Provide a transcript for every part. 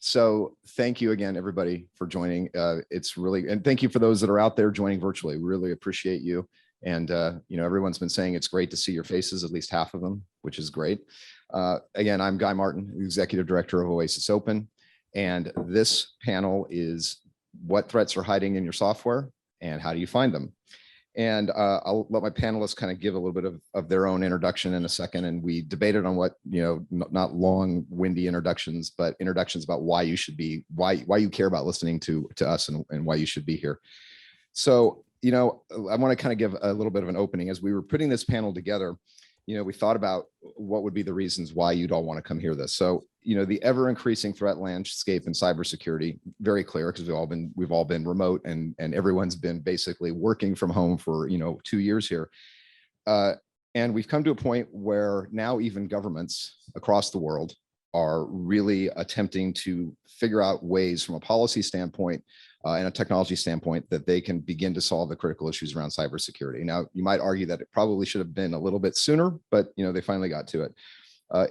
So thank you again, everybody, for joining. It's really, and thank you for those that are out there joining virtually. We really appreciate you. And, everyone's been saying it's great to see your faces, at least half of them, which is great. Again, I'm Guy Martin, Executive Director of OASIS Open. And this panel is what threats are hiding in your software and how do you find them? And I'll let my panelists kind of give a little bit of their own introduction in a second. And we debated on what, not long, windy introductions, but introductions about why you should be, why you care about listening to us and why you should be here. So, I want to kind of give a little bit of an opening. As we were putting this panel together, we thought about what would be the reasons why you'd all want to come hear this. So, the ever increasing threat landscape in cybersecurity, very clear, because we've all been remote and everyone's been basically working from home for, 2 years here. And we've come to a point where now even governments across the world are really attempting to figure out ways from a policy standpoint and a technology standpoint that they can begin to solve the critical issues around cybersecurity. Now, you might argue that it probably should have been a little bit sooner, but they finally got to it.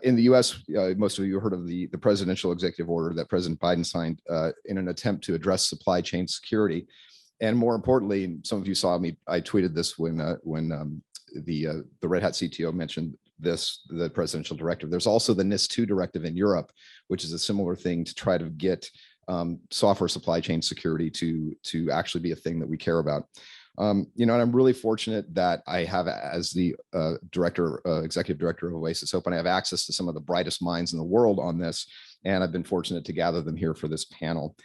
In the US, most of you heard of the presidential executive order that President Biden signed in an attempt to address supply chain security. And more importantly, some of you saw me, I tweeted this when the Red Hat CTO mentioned the presidential directive. There's also the NIS2 directive in Europe, which is a similar thing to try to get software supply chain security to actually be a thing that we care about. And I'm really fortunate that I have, as the executive director of OASIS Open, I have access to some of the brightest minds in the world on this, and I've been fortunate to gather them here for this panel.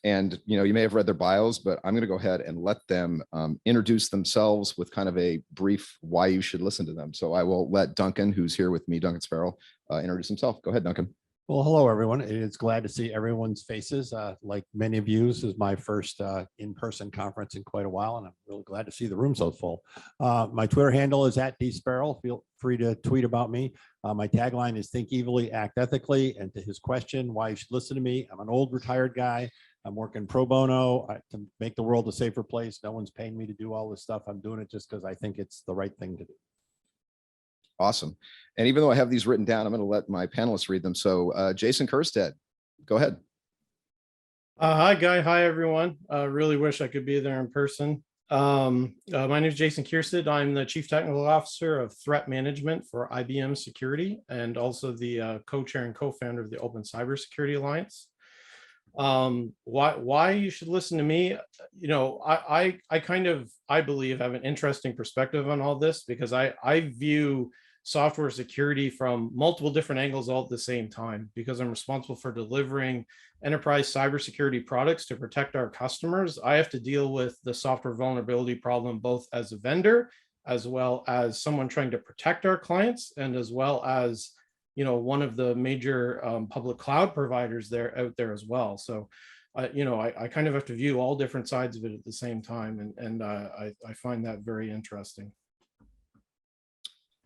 And you may have read their bios, but I'm going to go ahead and let them introduce themselves with kind of a brief why you should listen to them. So I will let Duncan, who's here with me, Duncan Sparrow, introduce himself. Go ahead, Duncan. Well, hello, everyone. It is glad to see everyone's faces. Like many of you, this is my first in-person conference in quite a while, and I'm really glad to see the room so full. My Twitter handle is @dsparrell. Feel free to tweet about me. My tagline is think evilly, act ethically. And to his question, why you should listen to me, I'm an old retired guy. I'm working pro bono to make the world a safer place. No one's paying me to do all this stuff. I'm doing it just because I think it's the right thing to do. Awesome. And even though I have these written down, I'm going to let my panelists read them. So Jason Keirstead, go ahead. Hi, Guy. Hi, everyone. Really wish I could be there in person. My name is Jason Keirstead. I'm the Chief Technical Officer of Threat Management for IBM Security and also the co-chair and co-founder of the Open Cybersecurity Alliance. Why you should listen to me? I believe have an interesting perspective on all this because I view software security from multiple different angles all at the same time because I'm responsible for delivering enterprise cybersecurity products to protect our customers. I have to deal with the software vulnerability problem both as a vendor as well as someone trying to protect our clients and as well as one of the major public cloud providers out there as well. So, I kind of have to view all different sides of it at the same time, and I find that very interesting.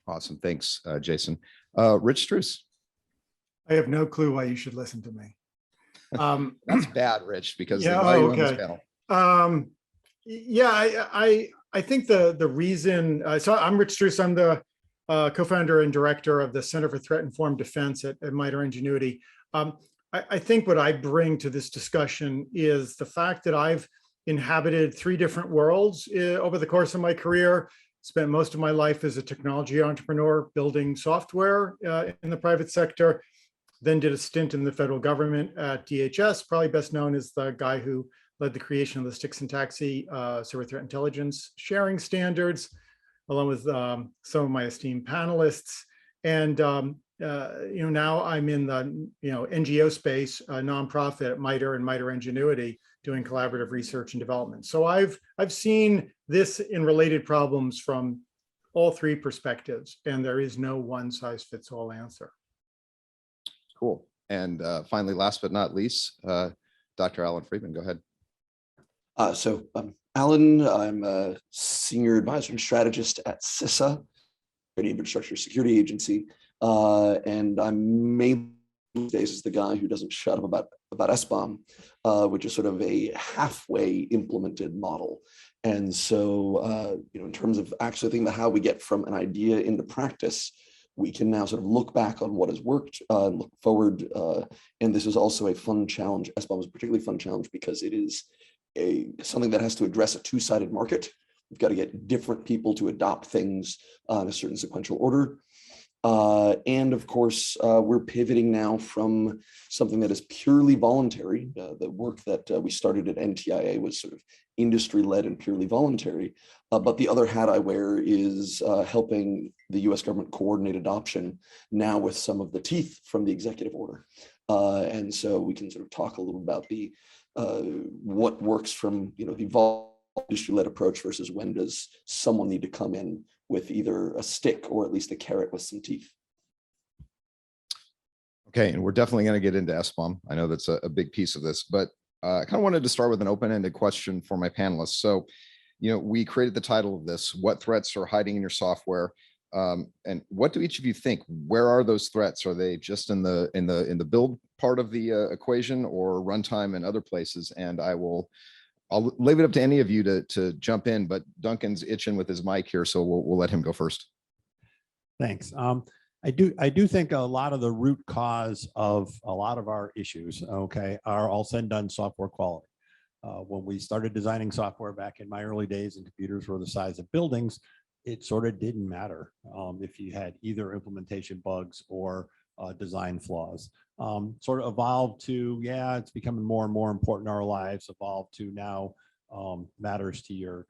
Awesome, thanks, Jason. Rich Struse. I have no clue why you should listen to me. That's bad, Rich, because yeah, why are you on this panel? I think the reason. So I'm Rich Struse. I'm the co-founder and director of the Center for Threat Informed Defense at Mitre Engenuity. I think what I bring to this discussion is the fact that I've inhabited 3 different worlds over the course of my career, spent most of my life as a technology entrepreneur building software in the private sector, then did a stint in the federal government at DHS, probably best known as the guy who led the creation of the Sticks and Taxi server threat intelligence sharing standards, along with some of my esteemed panelists. And now I'm in the NGO space, a nonprofit at Mitre and Mitre Engenuity, doing collaborative research and development. So I've seen this in related problems from all 3 perspectives, and there is no one size fits all answer. Cool. And finally, last but not least, Dr. Allan Friedman, go ahead. Allan, I'm a senior advisor and strategist at CISA, Infrastructure Security Agency, and I'm mainly these days is the guy who doesn't shut up about Sbomb, which is sort of a halfway implemented model. And so, in terms of actually thinking about how we get from an idea into practice, we can now sort of look back on what has worked, look forward. And this is also a fun challenge. Sbomb is a particularly fun challenge because it is something that has to address a two-sided market. We've got to get different people to adopt things in a certain sequential order. And of course, we're pivoting now from something that is purely voluntary. The work that we started at NTIA was sort of industry-led and purely voluntary. But the other hat I wear is helping the US government coordinate adoption now with some of the teeth from the executive order. And so we can sort of talk a little about the what works from the industry-led approach versus when does someone need to come in with either a stick or at least a carrot with some teeth. Okay, and we're definitely going to get into Sbomb. I know that's a big piece of this, but I kind of wanted to start with an open-ended question for my panelists. So, we created the title of this, what threats are hiding in your software? And what do each of you think? Where are those threats? Are they just in the build part of the equation, or runtime and other places? And I'll leave it up to any of you to jump in, but Duncan's itching with his mic here, so we'll let him go first. Thanks. I do think a lot of the root cause of a lot of our issues, okay, are all said and done software quality. When we started designing software back in my early days and computers were the size of buildings, it sort of didn't matter if you had either implementation bugs or design flaws. Sort of evolved to, yeah, it's becoming more and more important in our lives, evolved to now matters to your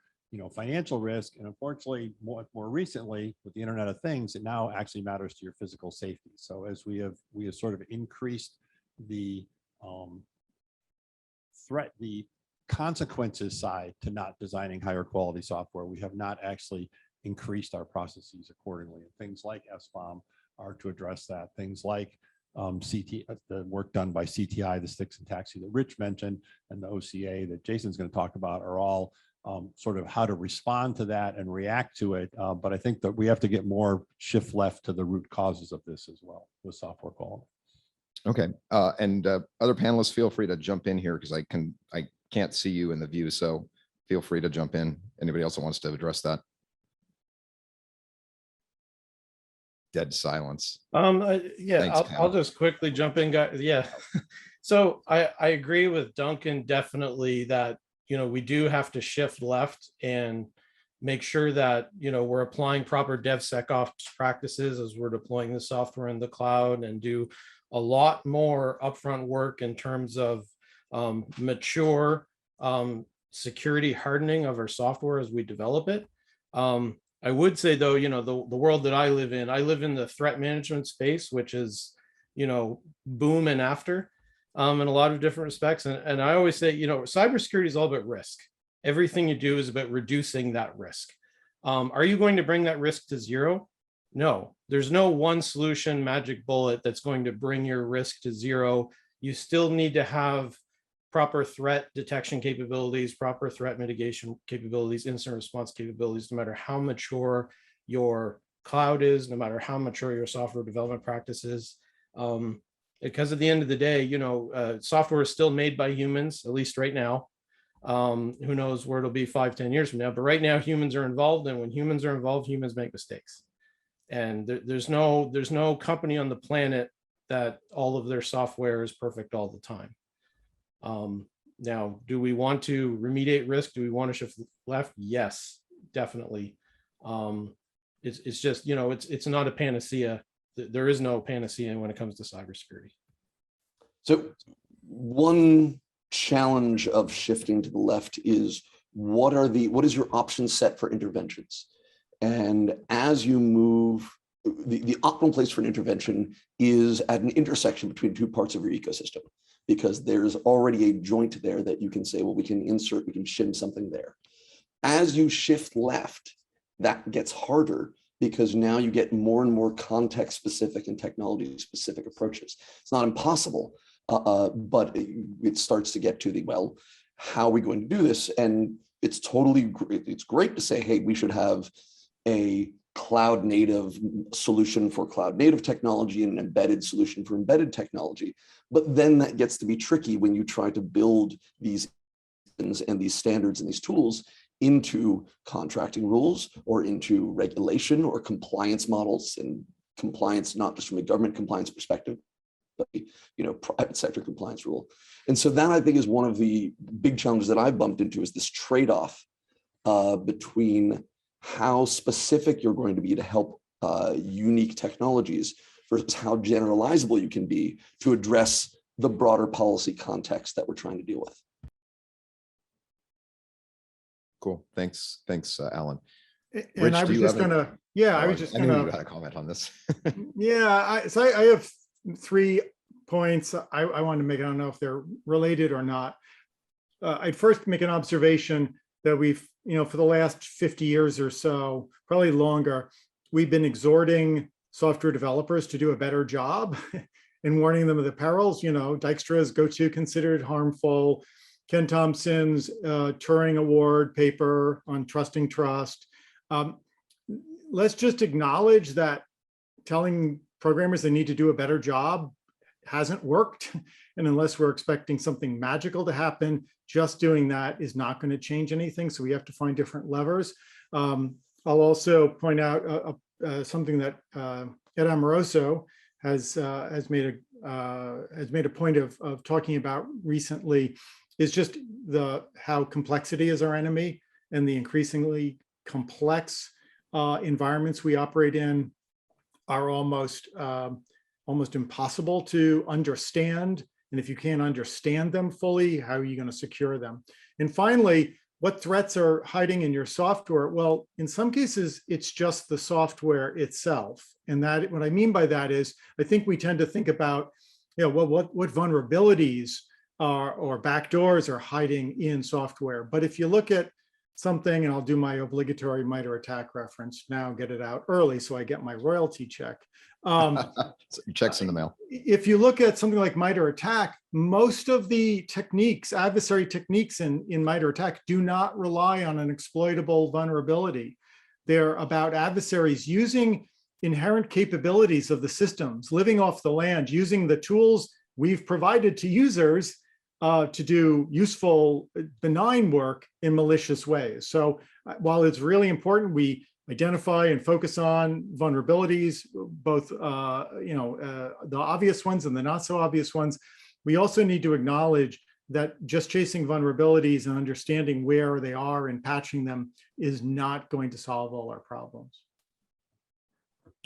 financial risk. And unfortunately, more recently with the Internet of Things, it now actually matters to your physical safety. So as we have sort of increased the the consequences side to not designing higher quality software, we have not actually increased our processes accordingly. And things like Sbomb are to address that. Things like the work done by CTI, the sticks and taxi that Rich mentioned, and the OCA that Jason's going to talk about are all sort of how to respond to that and react to it. But I think that we have to get more shift left to the root causes of this as well with software quality. Okay, and other panelists, feel free to jump in here because I can't see you in the view, so feel free to jump in. Anybody else that wants to address that? Dead silence. Yeah, Thanks, I'll just quickly jump in, guys. Yeah, so I agree with Duncan definitely that we do have to shift left and make sure that we're applying proper DevSecOps practices as we're deploying the software in the cloud, and do a lot more upfront work in terms of mature security hardening of our software as we develop it. I would say though, the world that I live in the threat management space, which is, boom and after in a lot of different respects. And I always say, cybersecurity is all about risk. Everything you do is about reducing that risk. Are you going to bring that risk to zero? No, there's no one solution magic bullet that's going to bring your risk to zero. You still need to have proper threat detection capabilities, proper threat mitigation capabilities, incident response capabilities, no matter how mature your cloud is, no matter how mature your software development practices. Because at the end of the day, software is still made by humans, at least right now. Who knows where it'll be 5-10 years from now, but right now humans are involved, and when humans are involved, humans make mistakes. And there's no company on the planet that all of their software is perfect all the time. Now, do we want to remediate risk? Do we want to shift left? Yes, definitely. It's just, it's not a panacea. There is no panacea when it comes to cybersecurity. So one challenge of shifting to the left is what is your option set for interventions? And as you move, the optimal place for an intervention is at an intersection between two parts of your ecosystem, because there's already a joint there that you can say, well, we can shim something there. As you shift left, that gets harder, because now you get more and more context specific and technology specific approaches. It's not impossible, but it starts to get to the, well, how are we going to do this? And it's great to say, hey, we should have a cloud native solution for cloud native technology and an embedded solution for embedded technology. But then that gets to be tricky when you try to build these and these standards and these tools into contracting rules or into regulation or compliance models. And compliance, not just from a government compliance perspective, but private sector compliance rule. And so that, I think, is one of the big challenges that I've bumped into, is this trade-off between how specific you're going to be to help unique technologies versus how generalizable you can be to address the broader policy context that we're trying to deal with. Cool. Thanks, And Allan. I was just gonna, I was just I knew you gonna, had a comment on this. so I have 3 points I wanted to make. I don't know if they're related or not. I'd first make an observation that we've, for the last 50 years or so, probably longer, we've been exhorting software developers to do a better job and warning them of the perils. Dijkstra's go-to considered harmful, Ken Thompson's Turing Award paper on trusting trust. Let's just acknowledge that telling programmers they need to do a better job hasn't worked. And unless we're expecting something magical to happen, just doing that is not going to change anything. So we have to find different levers. I'll also point out something that Ed Amoroso has made a point of talking about recently, is just how complexity is our enemy, and the increasingly complex environments we operate in are almost impossible to understand. And if you can't understand them fully, how are you going to secure them? And finally, what threats are hiding in your software? Well, in some cases, it's just the software itself. And that, what I mean by that is, I think we tend to think about, what vulnerabilities or backdoors are hiding in software. But if you look at something, and I'll do my obligatory Mitre attack reference now, get it out early so I get my royalty check. Checks in the mail. If you look at something like Mitre attack, most of the techniques, adversary techniques in Mitre attack, do not rely on an exploitable vulnerability. They're about adversaries using inherent capabilities of the systems, living off the land, using the tools we've provided to users to do useful, benign work in malicious ways. So while it's really important we identify and focus on vulnerabilities, both the obvious ones and the not so obvious ones, we also need to acknowledge that just chasing vulnerabilities and understanding where they are and patching them is not going to solve all our problems.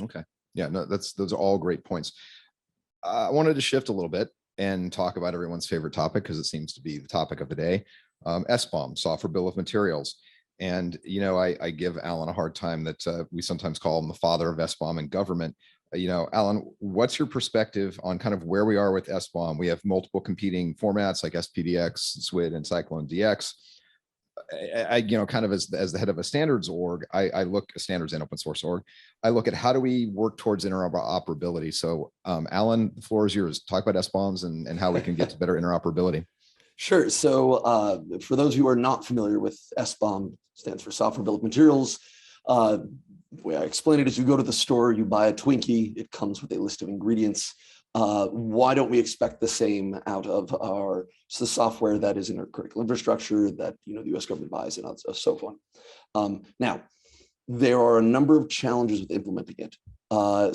Okay. Yeah, no, those are all great points. I wanted to shift a little bit and talk about everyone's favorite topic, because it seems to be the topic of the day, Sbomb, Software Bill of Materials. And, I give Allan a hard time that we sometimes call him the father of Sbomb in government. Allan, what's your perspective on kind of where we are with Sbomb? We have multiple competing formats like SPDX, SWID, and Cyclone DX. I kind of as the head of a standards org, I look at standards and open source org. I look at how do we work towards interoperability. So Allan, the floor is yours. Talk about SBOMs and how we can get to better interoperability. Sure. So for those who are not familiar with Sbomb, stands for Software Bill of Materials. The way I explain it is, you go to the store, you buy a Twinkie, it comes with a list of ingredients. Why don't we expect the same out of the software that is in our critical infrastructure that the U.S. government buys and so on? Now, there are a number of challenges with implementing it.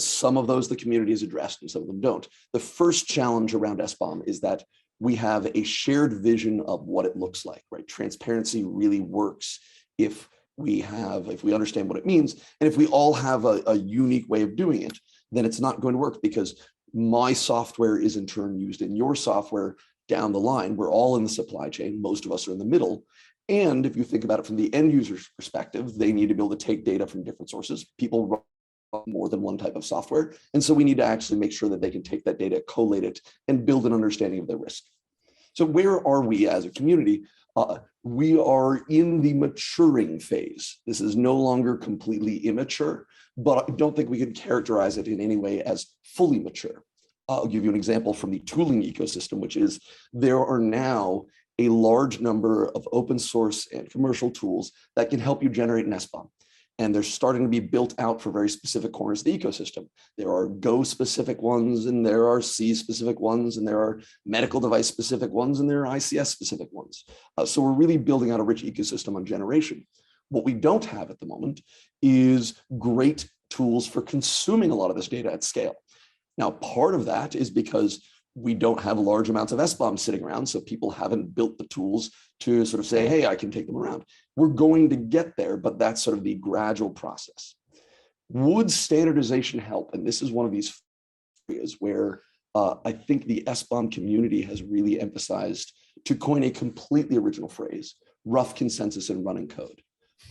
Some of those the community has addressed and some of them don't. The first challenge around Sbomb is that we have a shared vision of what it looks like, right? Transparency really works if we understand what it means. And if we all have a unique way of doing it, then it's not going to work, because my software is in turn used in your software down the line. We're all in the supply chain. Most of us are in the middle. And if you think about it from the end user's perspective, they need to be able to take data from different sources. People run more than one type of software. And so we need to actually make sure that they can take that data, collate it, and build an understanding of the risk. So where are we as a community? We are in the maturing phase. This is no longer completely immature, but I don't think we could characterize it in any way as fully mature. I'll give you an example from the tooling ecosystem, which is there are now a large number of open source and commercial tools that can help you generate an Sbomb. And they're starting to be built out for very specific corners of the ecosystem. There are Go specific ones, and there are C specific ones, and there are medical device specific ones, and there are ICS specific ones. So we're really building out a rich ecosystem on generation. What we don't have at the moment is great tools for consuming a lot of this data at scale. Now, part of that is because we don't have large amounts of Sbomb sitting around, so people haven't built the tools to sort of say, hey, I can take them around. We're going to get there, but that's sort of the gradual process. Would standardization help? And this is one of these areas where I think the Sbomb community has really emphasized, to coin a completely original phrase, rough consensus and running code.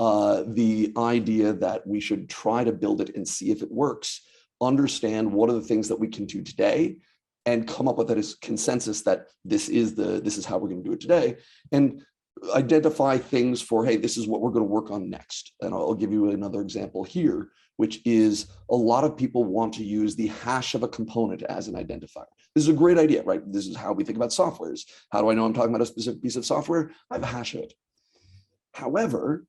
The idea that we should try to build it and see if it works, understand what are the things that we can do today, and come up with that as consensus that this is how we're going to do it today, and identify things for, hey, this is what we're going to work on next. And I'll give you another example here, which is a lot of people want to use the hash of a component as an identifier. This is a great idea, right? This is how we think about softwares. How do I know I'm talking about a specific piece of software? I have a hash of it. However,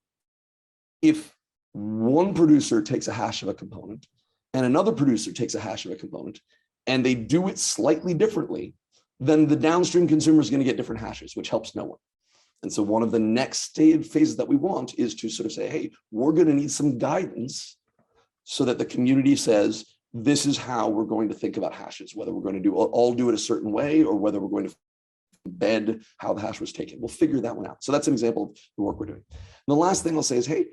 if one producer takes a hash of a component and another producer takes a hash of a component, and they do it slightly differently, then the downstream consumer is going to get different hashes, which helps no one. And so one of the next phases that we want is to sort of say, hey, we're going to need some guidance so that the community says, this is how we're going to think about hashes, whether we're going to all do it a certain way or whether we're going to embed how the hash was taken. We'll figure that one out. So that's an example of the work we're doing. And the last thing I'll say is, hey,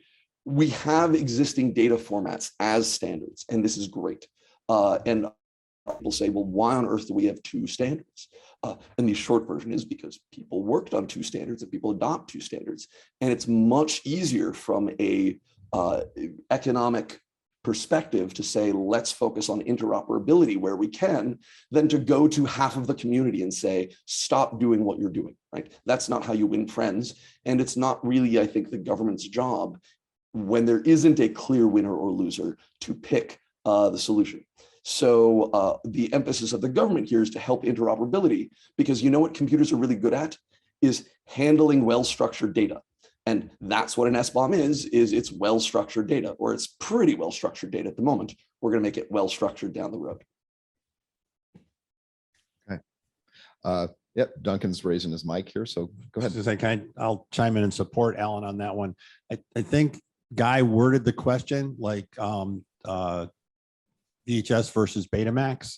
we have existing data formats as standards, and this is great. And people say, well, why on earth do we have two standards? And the short version is because people worked on two standards and people adopt two standards. And it's much easier from a economic perspective to say, let's focus on interoperability where we can, than to go to half of the community and say, stop doing what you're doing, right? That's not how you win friends. And it's not really, I think, the government's job, when there isn't a clear winner or loser, to pick the solution. So the emphasis of the government here is to help interoperability, because you know what computers are really good at is handling well-structured data. And that's what an Sbomb is it's well-structured data, or it's pretty well-structured data at the moment. We're going to make it well-structured down the road. Okay. Yep, Duncan's raising his mic here, so go ahead. I'll chime in and support Allan on that one. I think Guy worded the question like VHS versus Betamax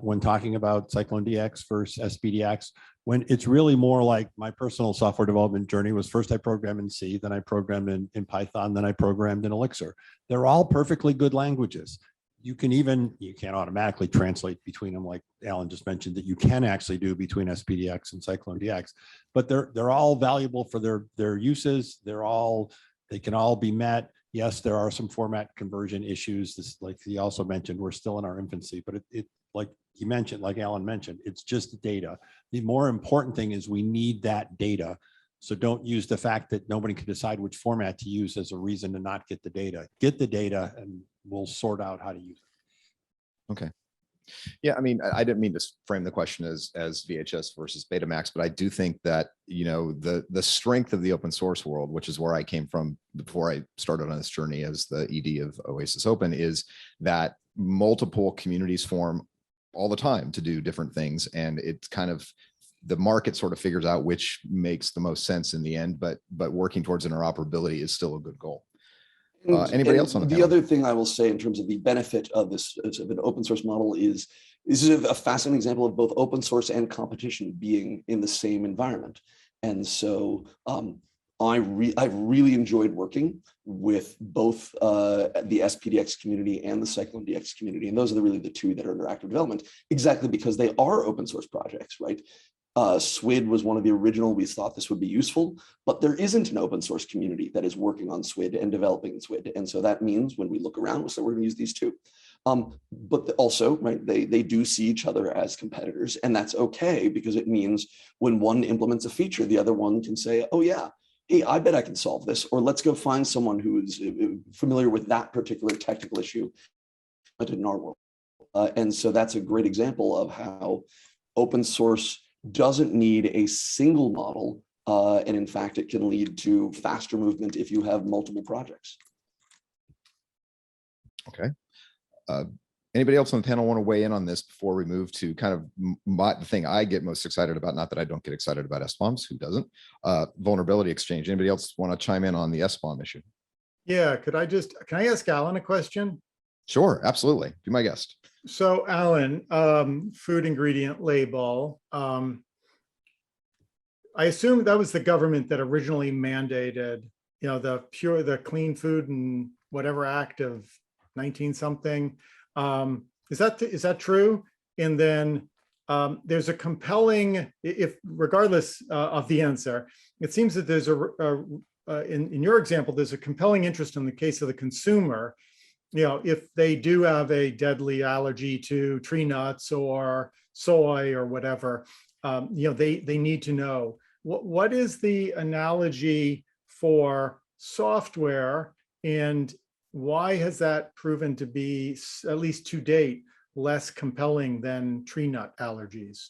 when talking about Cyclone DX versus SPDX, when it's really more like my personal software development journey was, first I programmed in C, then I programmed in Python, then I programmed in Elixir. They're all perfectly good languages. You can't automatically translate between them, like Allan just mentioned, that you can actually do between SPDX and Cyclone DX, but they're all valuable for their uses. They can all be met. Yes, there are some format conversion issues. This, like he also mentioned, we're still in our infancy, but it like he mentioned, like Allan mentioned, it's just data. The more important thing is we need that data. So don't use the fact that nobody can decide which format to use as a reason to not get the data. Get the data and we'll sort out how to use it. Okay. Yeah, I mean, I didn't mean to frame the question as VHS versus Betamax, but I do think that, you know, the strength of the open source world, which is where I came from before I started on this journey as the ED of OASIS Open, is that multiple communities form all the time to do different things. And it's kind of, the market sort of figures out which makes the most sense in the end, but working towards interoperability is still a good goal. Anybody else on the panel? Other thing I will say in terms of the benefit of this of an open source model is this is a fascinating example of both open source and competition being in the same environment. And so I've really enjoyed working with both the SPDX community and the Cyclone DX community. And those are really the two that are under active development, exactly because they are open source projects, right? SWID was one of the original. We thought this would be useful, but there isn't an open source community that is working on SWID and developing SWID. And so that means when we look around, we'll say we're going to use these two. But also, right, they do see each other as competitors, and that's okay, because it means when one implements a feature, the other one can say, oh yeah, hey, I bet I can solve this, or let's go find someone who is familiar with that particular technical issue in our world. And so that's a great example of how open source doesn't need a single model, and in fact, it can lead to faster movement if you have multiple projects. Okay. Anybody else on the panel want to weigh in on this before we move to kind of the thing I get most excited about? Not that I don't get excited about Sbombs, who doesn't? Vulnerability exchange. Anybody else want to chime in on the Sbomb issue? Yeah, can I ask Allan a question? Sure, absolutely. Be my guest. So Allan, food ingredient label. I assume that was the government that originally mandated, the Clean Food and Whatever Act of 19 something. Is that true? And then there's a compelling, if regardless of the answer, it seems that there's in your example, there's a compelling interest in the case of the consumer. If they do have a deadly allergy to tree nuts or soy or whatever, they need to know. What is the analogy for software, and why has that proven to be, at least to date, less compelling than tree nut allergies?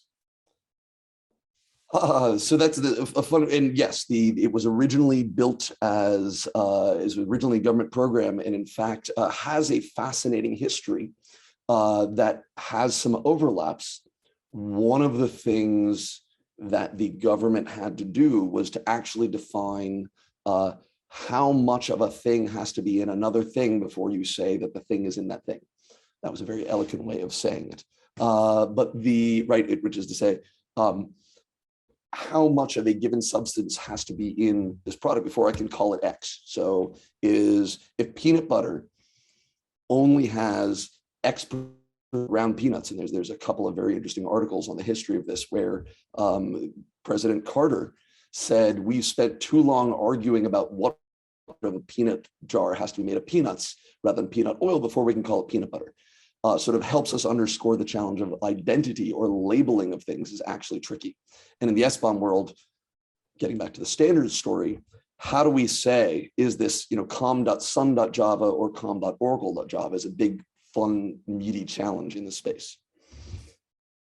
So that's a fun, and yes, it was originally built as originally a government program, and in fact has a fascinating history that has some overlaps. One of the things that the government had to do was to actually define how much of a thing has to be in another thing before you say that the thing is in that thing. That was a very eloquent way of saying it. Which is to say, how much of a given substance has to be in this product before I can call it X. So if peanut butter only has X round peanuts, and there's a couple of very interesting articles on the history of this where President Carter said, we've spent too long arguing about what of a peanut jar has to be made of peanuts rather than peanut oil before we can call it peanut butter. Sort of helps us underscore the challenge of identity or labeling of things is actually tricky. And in the Sbomb world, getting back to the standards story, how do we say, is this com.sun.java or com.oracle.java is a big, fun, meaty challenge in the space.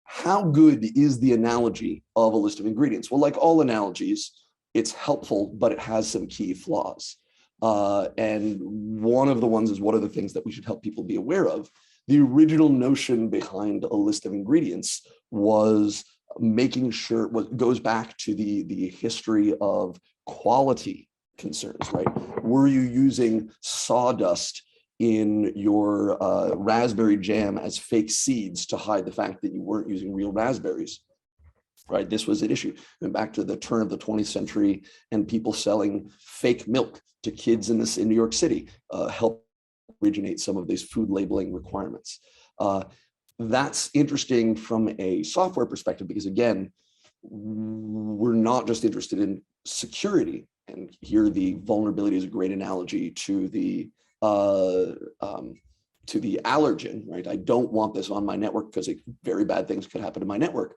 How good is the analogy of a list of ingredients? Well, like all analogies, it's helpful, but it has some key flaws. And one of the ones is, what are the things that we should help people be aware of? The original notion behind a list of ingredients was making sure, what goes back to the history of quality concerns, right? Were you using sawdust in your raspberry jam as fake seeds to hide the fact that you weren't using real raspberries? Right, this was an issue. And back to the turn of the 20th century and people selling fake milk to kids in New York City helped originate some of these food labeling requirements. That's interesting from a software perspective, because again, we're not just interested in security. And here the vulnerability is a great analogy to the allergen, right? I don't want this on my network because very bad things could happen to my network.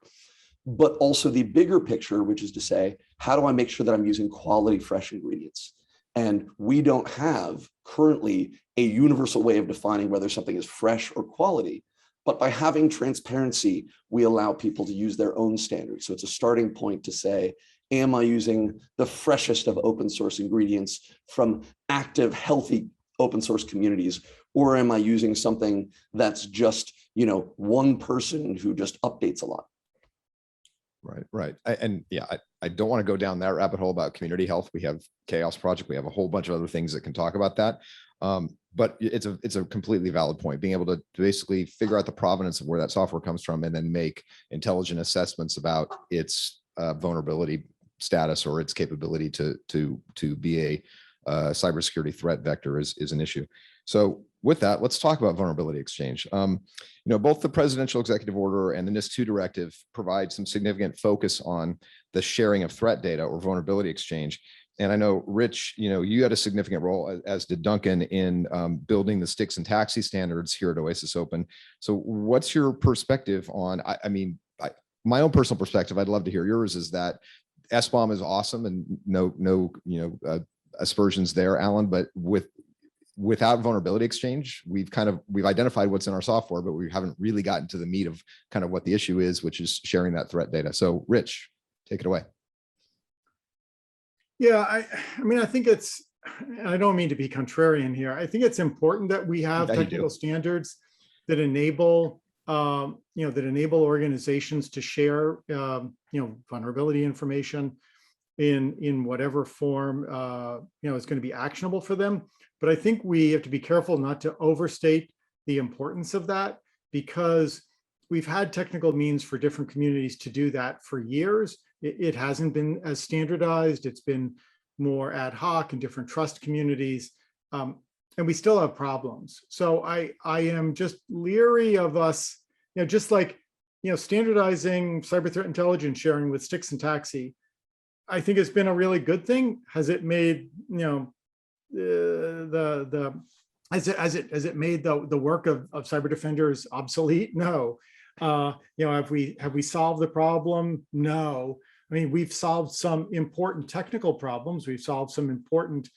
But also the bigger picture, which is to say, how do I make sure that I'm using quality, fresh ingredients? And we don't have currently a universal way of defining whether something is fresh or quality. But by having transparency, we allow people to use their own standards. So it's a starting point to say, am I using the freshest of open source ingredients from active, healthy open source communities? Or am I using something that's just, one person who just updates a lot? Right. I don't want to go down that rabbit hole about community health. We have Chaos Project. We have a whole bunch of other things that can talk about that. But it's a completely valid point, being able to basically figure out the provenance of where that software comes from and then make intelligent assessments about its vulnerability status or its capability to be a cybersecurity threat vector is an issue. So with that, let's talk about vulnerability exchange. Both the presidential executive order and the NIST II directive provide some significant focus on the sharing of threat data or vulnerability exchange. And I know, Rich, you had a significant role, as did Duncan, in building the sticks and taxi standards here at OASIS Open. So what's your perspective on, my own personal perspective, I'd love to hear yours, is that Sbomb is awesome and no aspersions there, Allan, but without vulnerability exchange, we've identified what's in our software, but we haven't really gotten to the meat of kind of what the issue is, which is sharing that threat data. So Rich, take it away. Yeah, I think I don't mean to be contrarian here. I think it's important that we have technical standards that enable, organizations to share, vulnerability information in whatever form, is going to be actionable for them. But I think we have to be careful not to overstate the importance of that, because we've had technical means for different communities to do that for years. It hasn't been as standardized. It's been more ad hoc in different trust communities. And we still have problems. So I am just leery of us, just like, standardizing cyber threat intelligence sharing with Styx and Taxi, I think it's been a really good thing. Has it made, has it made the work of cyber defenders obsolete? No. Have we solved the problem? No. I mean, we've solved some important technical problems. We've solved some important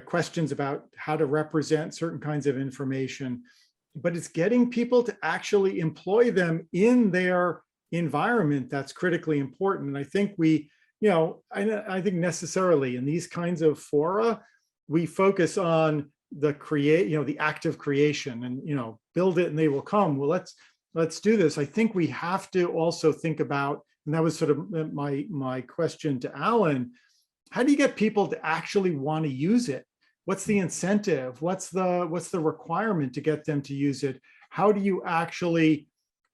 questions about how to represent certain kinds of information, but it's getting people to actually employ them in their environment that's critically important. And I think I think necessarily in these kinds of fora, we focus on the active creation and, build it and they will come. Well, let's do this. I think we have to also think about, and that was sort of my question to Allan, how do you get people to actually want to use it? What's the incentive? What's the requirement to get them to use it? How do you actually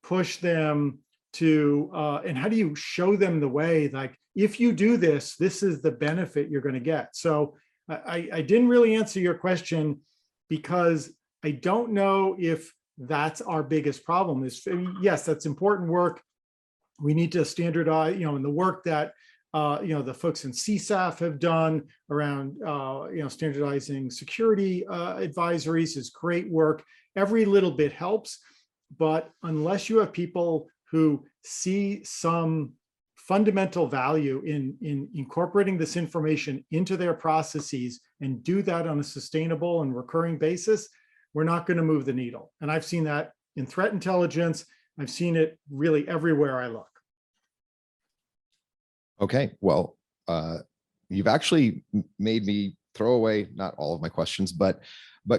push them to, and how do you show them the way, like, if you do this, this is the benefit you're going to get. So I didn't really answer your question because I don't know if that's our biggest problem. Yes, that's important work. We need to standardize, in the work that the folks in CSAF have done around, standardizing security advisories is great work. Every little bit helps, but unless you have people who see some fundamental value in incorporating this information into their processes and do that on a sustainable and recurring basis, we're not going to move the needle. And I've seen that in threat intelligence. I've seen it really everywhere I look. Okay, well, you've actually made me throw away not all of my questions, but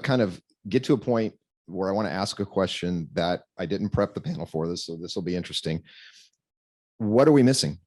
kind of get to a point where I want to ask a question that I didn't prep the panel for this, so this will be interesting. What are we missing?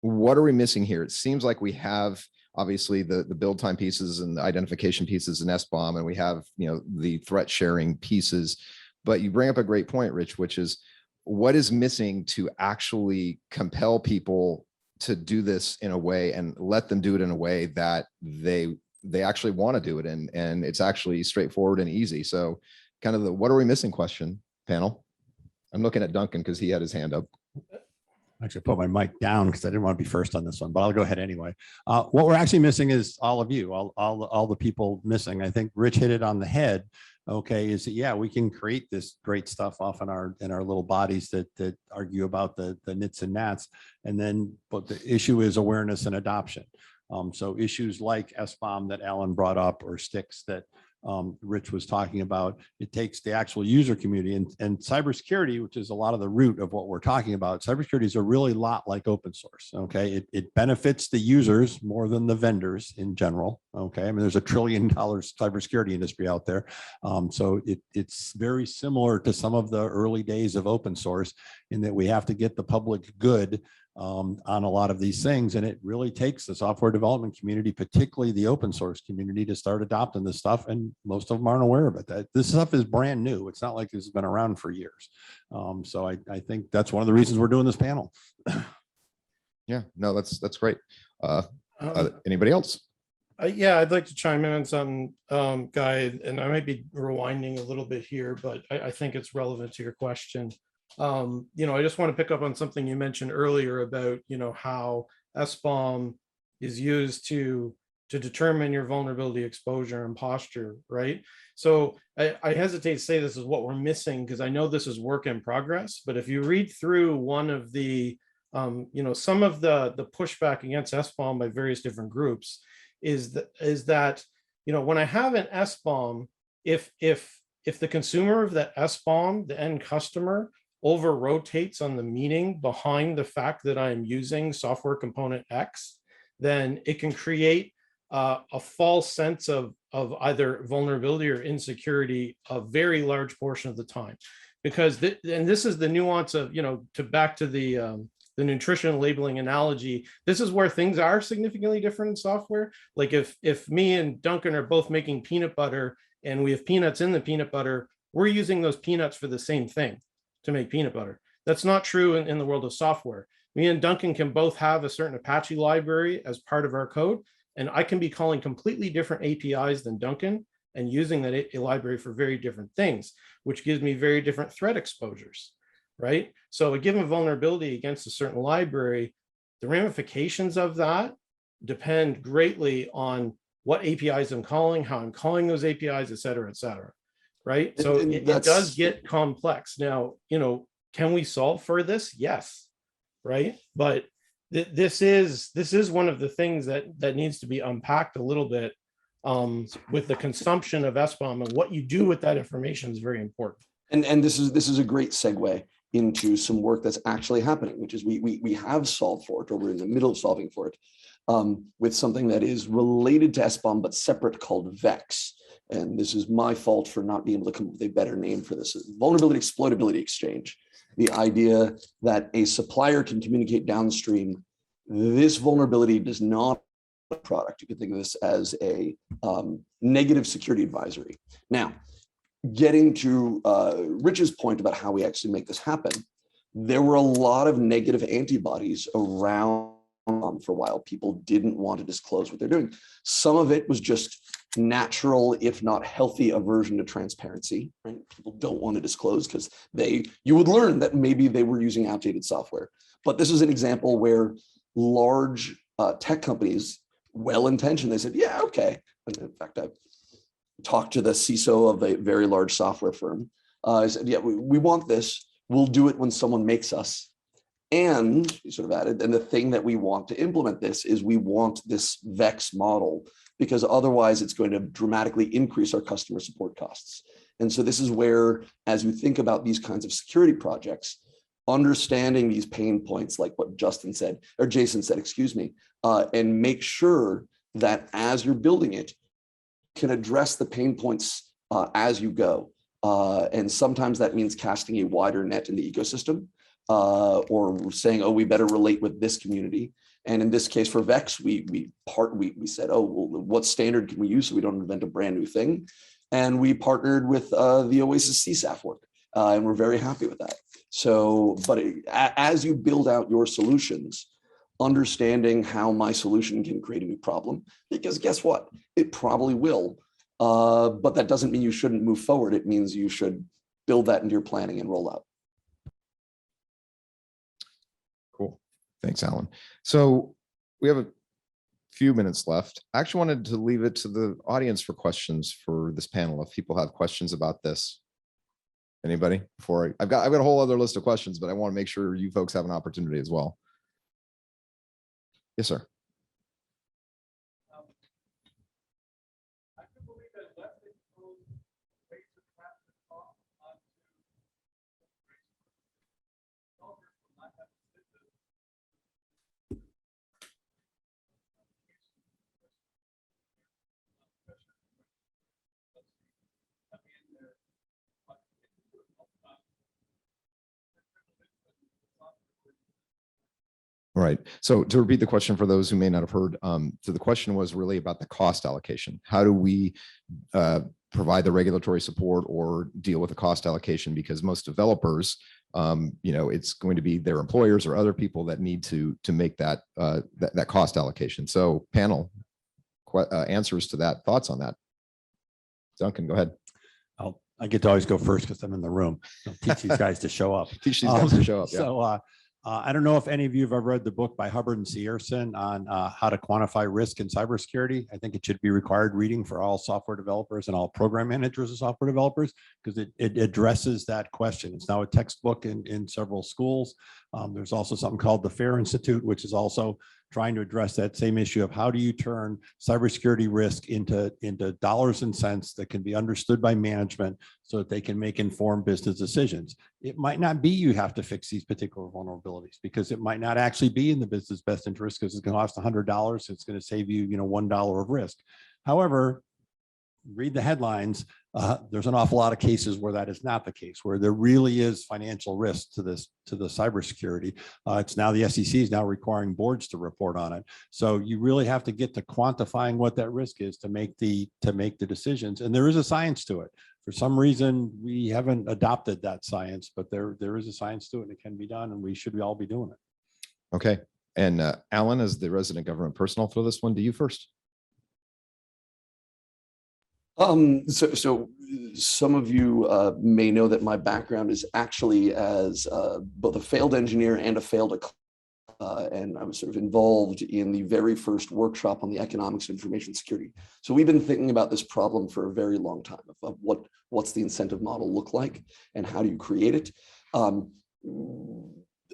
What are we missing here? It seems like we have obviously the build time pieces and the identification pieces in Sbomb, and we have the threat sharing pieces. But you bring up a great point, Rich, which is what is missing to actually compel people to do this in a way and let them do it in a way that they actually want to do it in, and it's actually straightforward and easy. So kind of the what are we missing question, panel. I'm looking at Duncan because he had his hand up. Actually put my mic down because I didn't want to be first on this one, but I'll go ahead anyway. What we're actually missing is all of you, all the people missing. I think Rich hit it on the head. Okay, is that, yeah, we can create this great stuff off in our little bodies that argue about the nits and gnats, and then but the issue is awareness and adoption. So issues like Sbomb that Allan brought up, or Styx that Rich was talking about, it takes the actual user community and cybersecurity, which is a lot of the root of what we're talking about. Cybersecurity is a really lot like open source. Okay, it benefits the users more than the vendors in general. Okay, I mean, there's $1 trillion cybersecurity industry out there. So it's very similar to some of the early days of open source in that we have to get the public good on a lot of these things. And it really takes the software development community, particularly the open source community, to start adopting this stuff. And most of them aren't aware of it. This stuff is brand new. It's not like this has been around for years. So I think that's one of the reasons we're doing this panel. Yeah, no, that's great. Anybody else? Yeah, I'd like to chime in on something, Guy, and I might be rewinding a little bit here, but I think it's relevant to your question. I just want to pick up on something you mentioned earlier about, how Sbomb is used to determine your vulnerability exposure and posture, right? So I hesitate to say this is what we're missing because I know this is work in progress, but if you read through one of the, some of the pushback against Sbomb by various different groups is that, when I have an Sbomb, if the consumer of that Sbomb, the end customer, over rotates on the meaning behind the fact that I'm using software component X, then it can create a false sense of either vulnerability or insecurity a very large portion of the time. Because and this is the nuance of, back to the nutrition labeling analogy, this is where things are significantly different in software. Like if me and Duncan are both making peanut butter and we have peanuts in the peanut butter, we're using those peanuts for the same thing to make peanut butter. That's not true in the world of software. Me and Duncan can both have a certain Apache library as part of our code, and I can be calling completely different APIs than Duncan and using that library for very different things, which gives me very different threat exposures, right? So a given vulnerability against a certain library, the ramifications of that depend greatly on what APIs I'm calling, how I'm calling those APIs, et cetera, right? So it does get complex. Now, can we solve for this? Yes, right? But this is one of the things that needs to be unpacked a little bit with the consumption of Sbomb, and what you do with that information is very important. And this is a great segue into some work that's actually happening, which is we have solved for it, or we're in the middle of solving for it, with something that is related to Sbomb but separate, called VEX. And this is my fault for not being able to come up with a better name for this. Vulnerability Exploitability Exchange. The idea that a supplier can communicate downstream. This vulnerability does not a product. You can think of this as a negative security advisory. Now, getting to Rich's point about how we actually make this happen, there were a lot of negative antibodies around for a while. People didn't want to disclose what they're doing. Some of it was just natural, if not healthy, aversion to transparency, right? People don't want to disclose because you would learn that maybe they were using outdated software. But this is an example where large tech companies, well-intentioned, they said, yeah, okay. And in fact, I've talked to the CISO of a very large software firm. I said, yeah, we want this. We'll do it when someone makes us. And he sort of added, and the thing that we want to implement this is we want this VEX model, because otherwise it's going to dramatically increase our customer support costs. And so this is where, as you think about these kinds of security projects, understanding these pain points, like what Jason said, excuse me, and make sure that as you're building it, you can address the pain points as you go. And sometimes that means casting a wider net in the ecosystem, or saying, oh, we better relate with this community. And in this case for VEX, we said, oh, well, what standard can we use so we don't invent a brand new thing? And we partnered with the OASIS CSAF work, and we're very happy with that. So, but as you build out your solutions, understanding how my solution can create a new problem, because guess what? It probably will, but that doesn't mean you shouldn't move forward. It means you should build that into your planning and roll out. Cool. Thanks, Allan. So we have a few minutes left. I actually wanted to leave it to the audience for questions for this panel. If people have questions about this. Anybody? Before I've got a whole other list of questions, but I want to make sure you folks have an opportunity as well. Yes, sir. All right. So to repeat the question for those who may not have heard, so the question was really about the cost allocation. How do we provide the regulatory support or deal with the cost allocation? Because most developers, it's going to be their employers or other people that need to make that that cost allocation. So panel answers to that, thoughts on that. Duncan, go ahead. I get to always go first because I'm in the room. I'll teach these guys to show up. Teach these guys to show up. Yeah. So I don't know if any of you have ever read the book by Hubbard and Keirstead on how to quantify risk in cybersecurity. I think it should be required reading for all software developers and all program managers of software developers, because it addresses that question. It's now a textbook in several schools. There's also something called the FAIR Institute, which is also trying to address that same issue of how do you turn cybersecurity risk into dollars and cents that can be understood by management so that they can make informed business decisions. It might not be you have to fix these particular vulnerabilities, because it might not actually be in the business best interest, because it's going to cost $100. It's going to save you, $1 of risk. However, read the headlines. There's an awful lot of cases where that is not the case, where there really is financial risk to the cybersecurity. It's now the SEC is now requiring boards to report on it. So you really have to get to quantifying what that risk is to make the decisions. And there is a science to it. For some reason, we haven't adopted that science, but there is a science to it and it can be done, and we should all be doing it. Okay. And Allan, as the resident government person, I'll throw this one to you first. So some of you may know that my background is actually as both a failed engineer and a failed and I was sort of involved in the very first workshop on the economics of information security. So we've been thinking about this problem for a very long time of what's the incentive model look like and how do you create it.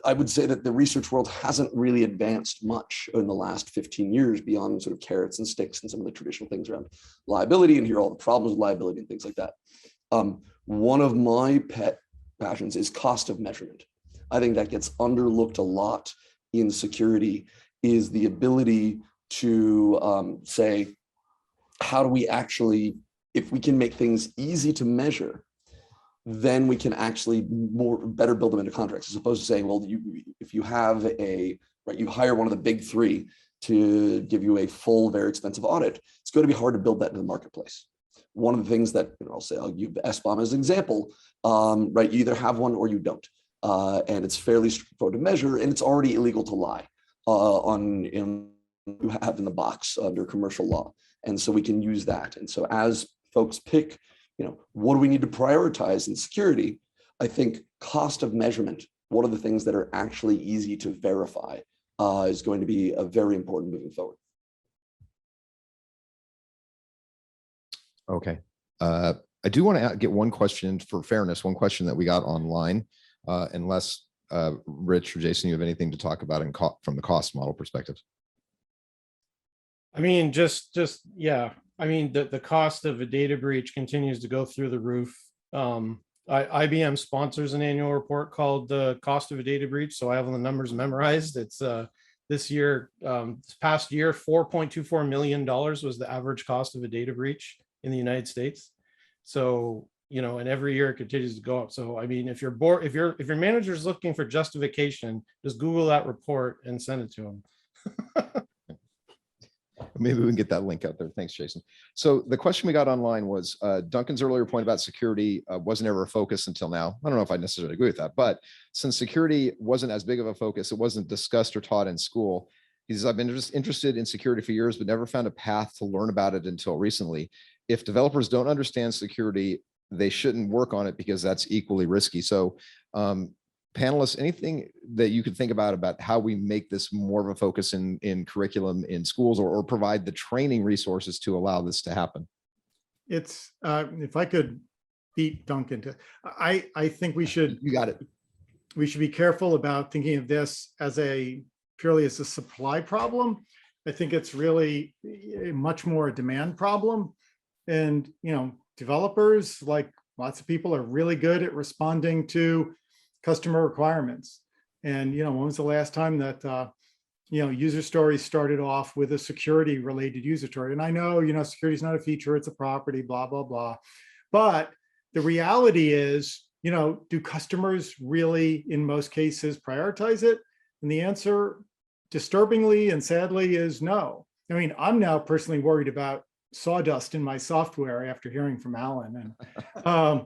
I would say that the research world hasn't really advanced much in the last 15 years beyond sort of carrots and sticks and some of the traditional things around liability, and here are all the problems with liability and things like that. One of my pet passions is cost of measurement. I think that gets underlooked a lot in security, is the ability to say, how do we actually, if we can make things easy to measure, then we can actually better build them into contracts, as opposed to saying, well, if you have you hire one of the big three to give you a full, very expensive audit, it's going to be hard to build that in the marketplace. One of the things that, I'll use Sbomb as an example, you either have one or you don't. And it's fairly straightforward to measure, and it's already illegal to lie you have in the box under commercial law. And so we can use that. And so as folks pick, what do we need to prioritize in security? I think cost of measurement, what are the things that are actually easy to verify, is going to be a very important moving forward. Okay. I do want to get one question for fairness, one question that we got online, unless Rich or Jason, you have anything to talk about from the cost model perspective. I mean, yeah. I mean, the cost of a data breach continues to go through the roof. IBM sponsors an annual report called the cost of a data breach. So I have all the numbers memorized. It's this past year, $4.24 million was the average cost of a data breach in the United States. So, and every year it continues to go up. So, I mean, if you're bored, if your manager is looking for justification, just Google that report and send it to him. Maybe we can get that link out there. Thanks, Jason. So the question we got online was Duncan's earlier point about security wasn't ever a focus until now. I don't know if I necessarily agree with that, but since security wasn't as big of a focus, it wasn't discussed or taught in school. He says, I've been interested in security for years, but never found a path to learn about it until recently. If developers don't understand security, they shouldn't work on it because that's equally risky. So panelists, anything that you could think about how we make this more of a focus in curriculum in schools, or provide the training resources to allow this to happen? It's if I could beat Duncan to, I think we should. You got it. We should be careful about thinking of this as purely as a supply problem. I think it's really much more a demand problem. And, developers, like lots of people, are really good at responding to customer requirements. And, when was the last time that, user stories started off with a security related user story? And I know, security is not a feature, it's a property, blah, blah, blah. But the reality is, do customers really, in most cases, prioritize it? And the answer, disturbingly and sadly, is no. I mean, I'm now personally worried about sawdust in my software after hearing from Allan. And,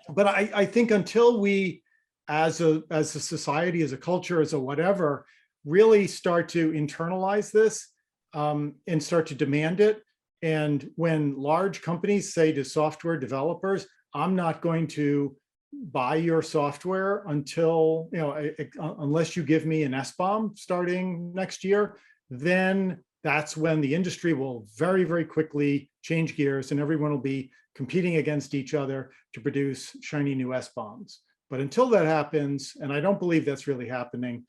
but I think until we, as a society, as a culture, as a whatever, really start to internalize this and start to demand it. And when large companies say to software developers, I'm not going to buy your software until, unless you give me an Sbomb starting next year, then that's when the industry will very, very quickly change gears and everyone will be competing against each other to produce shiny new Sbombs. But until that happens, and I don't believe that's really happening,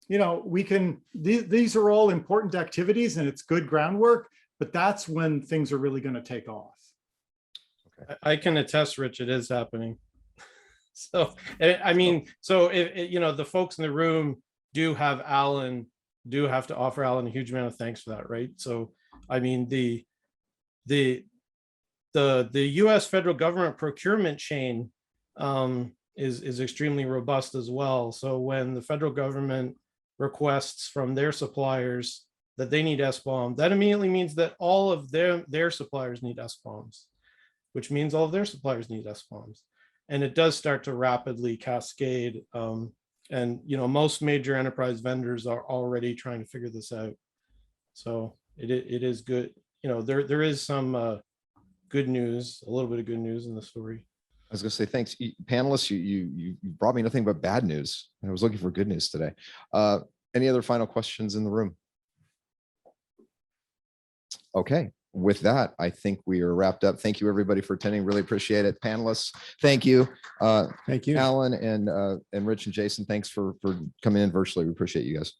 these are all important activities and it's good groundwork, but that's when things are really going to take off. Okay. I can attest, Rich, it is happening. So, I mean, the folks in the room do have to offer Allan a huge amount of thanks for that, right? So, I mean, the U.S. federal government procurement chain is extremely robust as well. So when the federal government requests from their suppliers that they need Sbomb, that immediately means that all of their suppliers need Sbombs, which means all of their suppliers need Sbombs. And it does start to rapidly cascade. And most major enterprise vendors are already trying to figure this out. So it is good. There is some good news, a little bit of good news in the story. I was going to say, thanks, panelists. You brought me nothing but bad news. I was looking for good news today. Any other final questions in the room? Okay. With that, I think we are wrapped up. Thank you, everybody, for attending. Really appreciate it. Panelists, thank you. Thank you. Allan and Rich and Jason, thanks for coming in virtually. We appreciate you guys.